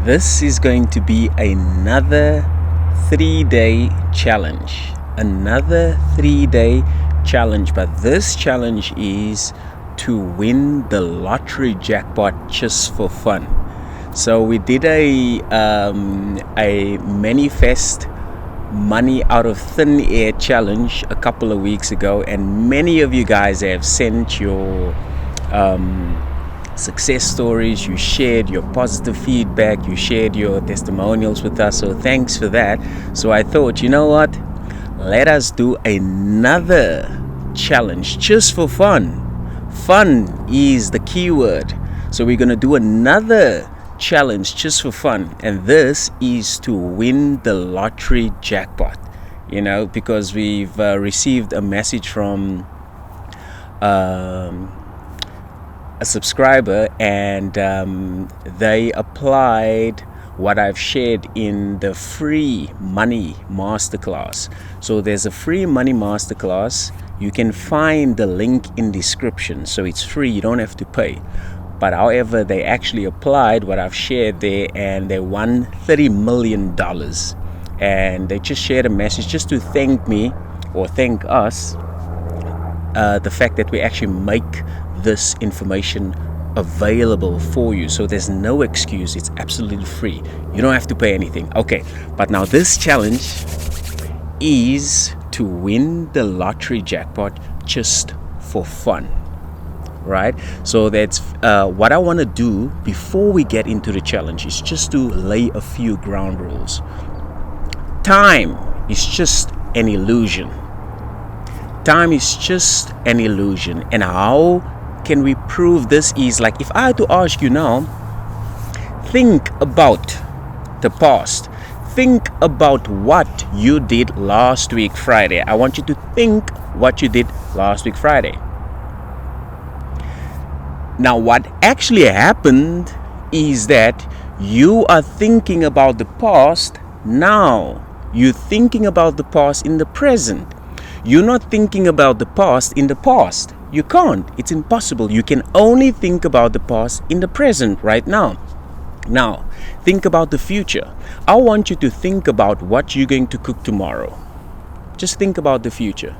This is going to be another 3-day challenge. Another 3-day challenge, but this challenge is to win the lottery jackpot just for fun. So we did a manifest money out of thin air challenge a couple of weeks ago, and many of you guys have sent your success stories, you shared your positive feedback, you shared your testimonials with us, so thanks for that. So I thought, you know what, let us do another challenge just for fun. Fun is the key word. So we're going to do another challenge just for fun, and this is to win the lottery jackpot, because we've received a message from a subscriber, and they applied what I've shared in the free money masterclass. So there's a free money masterclass. You can find the link in description, so it's free, you don't have to pay. But however, they actually applied what I've shared there, and they won $30 million. And they just shared a message just to thank me, or thank us, the fact that we actually make this information available for you. So there's no excuse, it's absolutely free. You don't have to pay anything. Okay, but now this challenge is to win the lottery jackpot just for fun. Right? So that's what I want to do before we get into the challenge, is just to lay a few ground rules. Time is just an illusion. Time is just an illusion. And how can we prove this? Is like, if I had to ask you now, think about the past. Think about what you did last week Friday. I want you to think what you did last week Friday. Now, what actually happened is that you are thinking about the past now. You're thinking about the past in the present. You're not thinking about the past in the past. You can't. It's impossible. You can only think about the past in the present right now. Now, think about the future. I want you to think about what you're going to cook tomorrow. Just think about the future.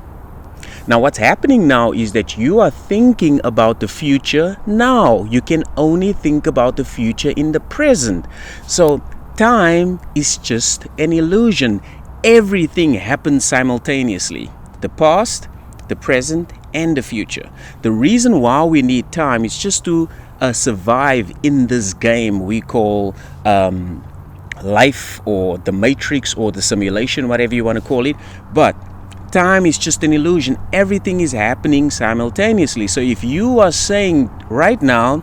Now, what's happening now is that you are thinking about the future now. You can only think about the future in the present. So, time is just an illusion. Everything happens simultaneously. The past, the present, and the future. The reason why we need time is just to survive in this game we call life, or the matrix, or the simulation, whatever you want to call it. But time is just an illusion. Everything is happening simultaneously. So if you are saying right now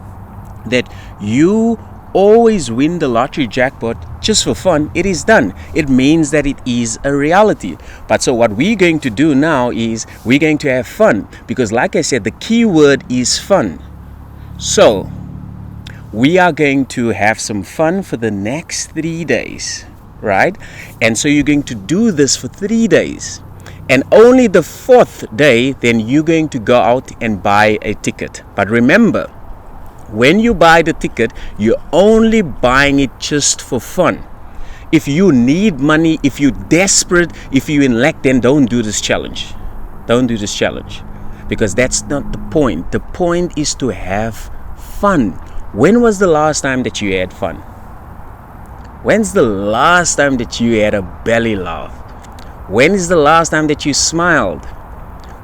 that you always win the lottery jackpot just for fun, it is done. It means that it is a reality. But so what we're going to do now is we're going to have fun, because like I said, the key word is fun. So we are going to have some fun for the next 3 days, right? And so you're going to do this for 3 days. And only the 4th day, then you're going to go out and buy a ticket. But remember, when you buy the ticket, you're only buying it just for fun. If you need money, if you're desperate, if you're in lack, then don't do this challenge. Don't do this challenge, because that's not the point. The point is to have fun. When was the last time that you had fun? When's the last time that you had a belly laugh? When is the last time that you smiled?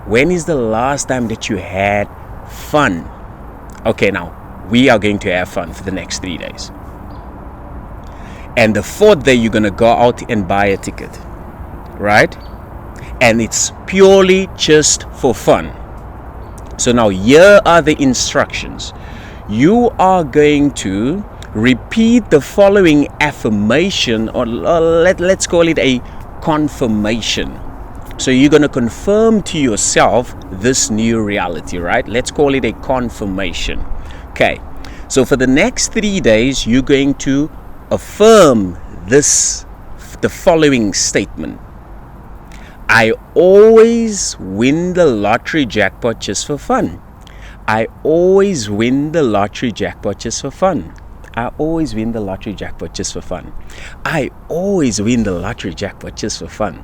When is the last time that you had fun? Okay, now we are going to have fun for the next 3 days. And the 4th day, you're going to go out and buy a ticket, right? And it's purely just for fun. So now here are the instructions. You are going to repeat the following affirmation, or let's call it a confirmation. So you're going to confirm to yourself this new reality, right? Let's call it a confirmation. Okay, so for the next 3 days, you're going to affirm the following statement. I always win the lottery jackpot just for fun. I always win the lottery jackpot just for fun. I always win the lottery jackpot just for fun. I always win the lottery jackpot just for fun.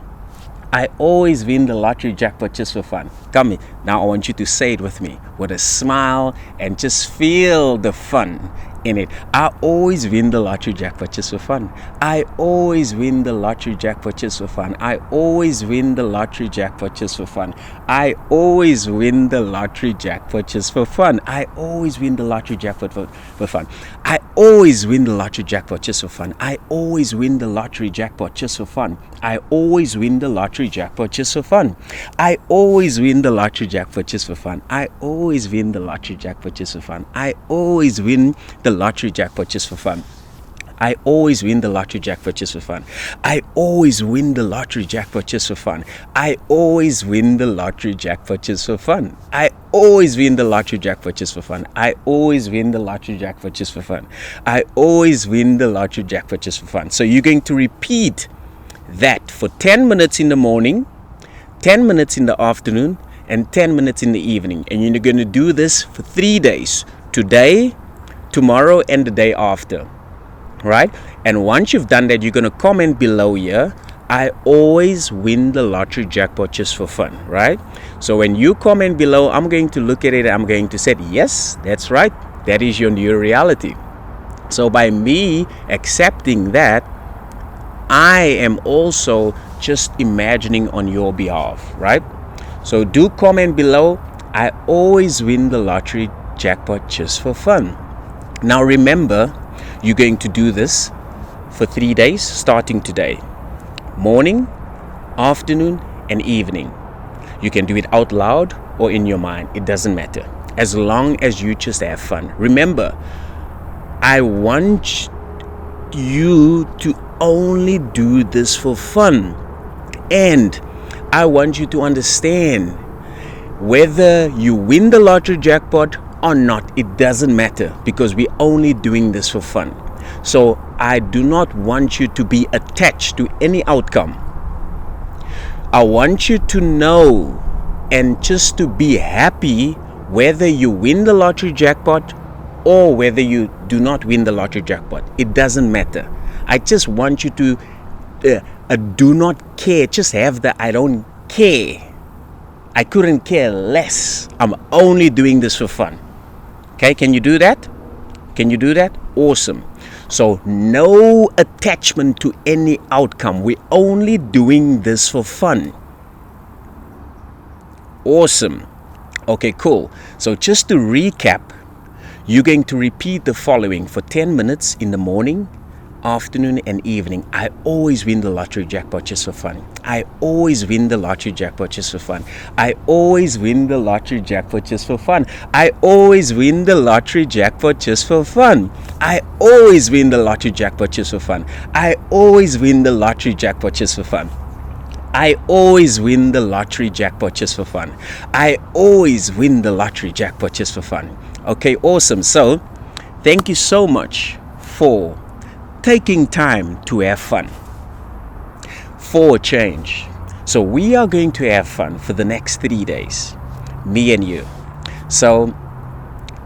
I always win the lottery jackpot just for fun. Come in. Now I want you to say it with me with a smile and just feel the fun in it. I always win the lottery jackpot just for fun. I always win the lottery jackpot just for fun. I always win the lottery jackpot just for fun. I always win the lottery jackpot just for fun. I always win the lottery jackpot for fun. I always win the lottery jackpot just for fun. I always win the lottery jackpot just for fun. I always win the lottery jackpot just for fun. I always win the lottery jackpot just for fun. I always win the lottery jackpot just for fun. I always win the lottery jackpot just for fun. I always win the lottery jackpot just for fun. I always win the lottery jackpot just for fun. I always win the lottery jackpot just for fun. I always win the lottery jackpot just for fun. I always win the lottery jackpot just for fun. I always win the lottery jackpot just for fun. So you're going to repeat that for 10 minutes in the morning, 10 minutes in the afternoon, and 10 minutes in the evening. And you're going to do this for 3 days. Today, tomorrow, and the day after. Right? And once you've done that, you're going to comment below here, I always win the lottery jackpot just for fun. Right? So when you comment below, I'm going to look at it. I'm going to say, yes, that's right. That is your new reality. So by me accepting that, I am also just imagining on your behalf. Right? So do comment below, I always win the lottery jackpot just for fun. Now remember, you're going to do this for 3 days starting today. Morning, afternoon, and evening. You can do it out loud or in your mind. It doesn't matter. As long as you just have fun. Remember, I want you to only do this for fun. And I want you to understand whether you win the lottery jackpot or not, it doesn't matter, because we're only doing this for fun. So I do not want you to be attached to any outcome. I want you to know and just to be happy whether you win the lottery jackpot or whether you do not win the lottery jackpot. It doesn't matter. I just want you to do not care. Just have the I don't care. I couldn't care less. I'm only doing this for fun. Okay, can you do that? Can you do that? Awesome. So no attachment to any outcome. We're only doing this for fun. Awesome. Okay, cool. So just to recap, you're going to repeat the following for 10 minutes in the morning, afternoon, and evening. I always win the lottery jackpot just for fun. I always win the lottery jackpot just for fun. I always win the lottery jackpot just for fun. I always win the lottery jackpot just for fun. I always win the lottery jackpot just for fun. I always win the lottery jackpot just for fun. I always win the lottery jackpot just for fun. I always win the lottery jackpot just for fun. Okay, awesome. So thank you so much for taking time to have fun for change. So we are going to have fun for the next 3 days, me and you. So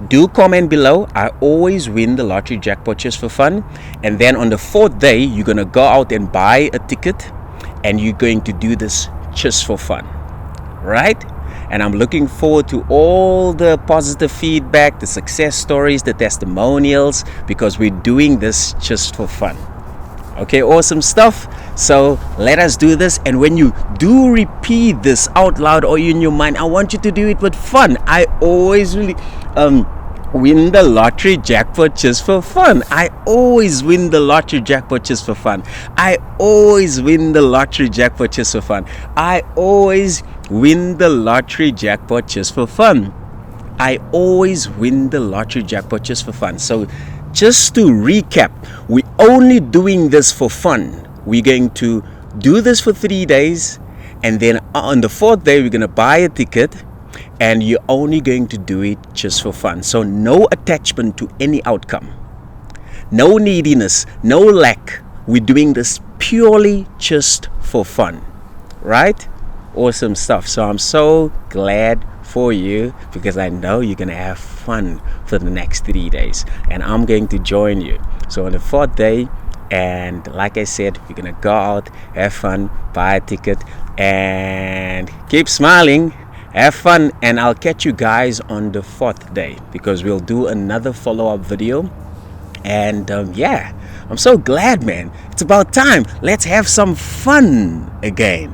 do comment below, I always win the lottery jackpot just for fun. And then on the 4th day, you're going to go out and buy a ticket, and you're going to do this just for fun, right? And I'm looking forward to all the positive feedback, the success stories, the testimonials, because we're doing this just for fun. Okay, awesome stuff. So let us do this. And when you do repeat this out loud or in your mind, I want you to do it with fun. I always really win the lottery jackpot just for fun. I always win the lottery jackpot just for fun. I always win the lottery jackpot just for fun. I always win the lottery jackpot just for fun. I always win the lottery jackpot just for fun. So just to recap, we're only doing this for fun. We're going to do this for 3 days, and then on the 4th day we're going to buy a ticket, and you're only going to do it just for fun. So no attachment to any outcome, no neediness, no lack. We're doing this purely just for fun, right? Awesome stuff. So I'm so glad for you, because I know you're gonna have fun for the next 3 days, and I'm going to join you. So on the 4th day, and like I said, we're gonna go out, have fun, buy a ticket, and keep smiling, have fun. And I'll catch you guys on the 4th day, because we'll do another follow-up video. And yeah, I'm so glad, man. It's about time. Let's have some fun again.